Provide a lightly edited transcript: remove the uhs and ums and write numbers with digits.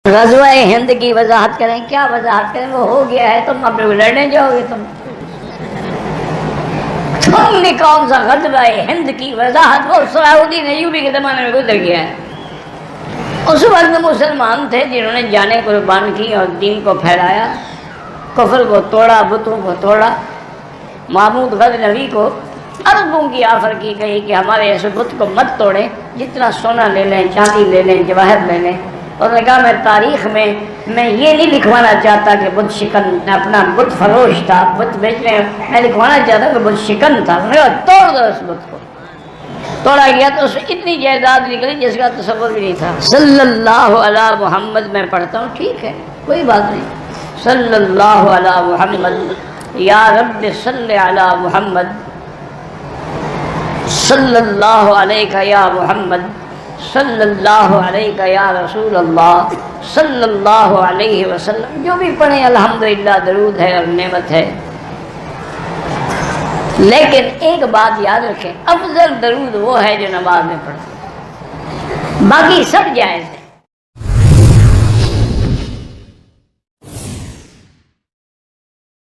غزوہ ہند کی وضاحت کریں، کیا وضاحت کریں؟ وہ ہو گیا ہے، تم اب لڑنے جاؤ گے؟ تم نے کون سا غزوہ ہند کی وضاحت؟ وہ سعودی نیوبی کے زمانے میں گزر گیا ہے۔ اس وقت مسلمان تھے جنہوں نے جانیں قربان کی اور دین کو پھیلایا، کفر کو توڑا، بتوں کو توڑا۔ محمود غزنوی کو اربوں کی آفر کی گئی کہ ہمارے اس بت کو مت توڑیں، جتنا سونا لے لیں، چاندی لے لیں، جواہر لے لیں۔ اور نے کہا میں تاریخ میں یہ نہیں لکھوانا چاہتا کہ بت شکن اپنا بت فروش تھا، بت بیچنے، میں لکھوانا چاہتا ہوں کہ بت شکن تھا۔ انہوں نے کہا توڑ دو اس بت کو۔ توڑا گیا تو اس میں اتنی جائیداد نکلی جس کا تصور بھی نہیں تھا۔ صلی اللہ علی محمد میں پڑھتا ہوں، ٹھیک ہے کوئی بات نہیں، صلی اللہ علی محمد، یا رب صلی علی محمد، صلی اللہ علیہ یا محمد، صلی اللہ علیہ یا رسول اللہ، صلی اللہ علیہ وسلم۔ جو بھی پڑھیں الحمدللہ درود ہے اور نعمت ہے۔ لیکن ایک بات یاد رکھیں، افضل درود وہ ہے جو نماز میں پڑھتے، باقی سب جائز ہے۔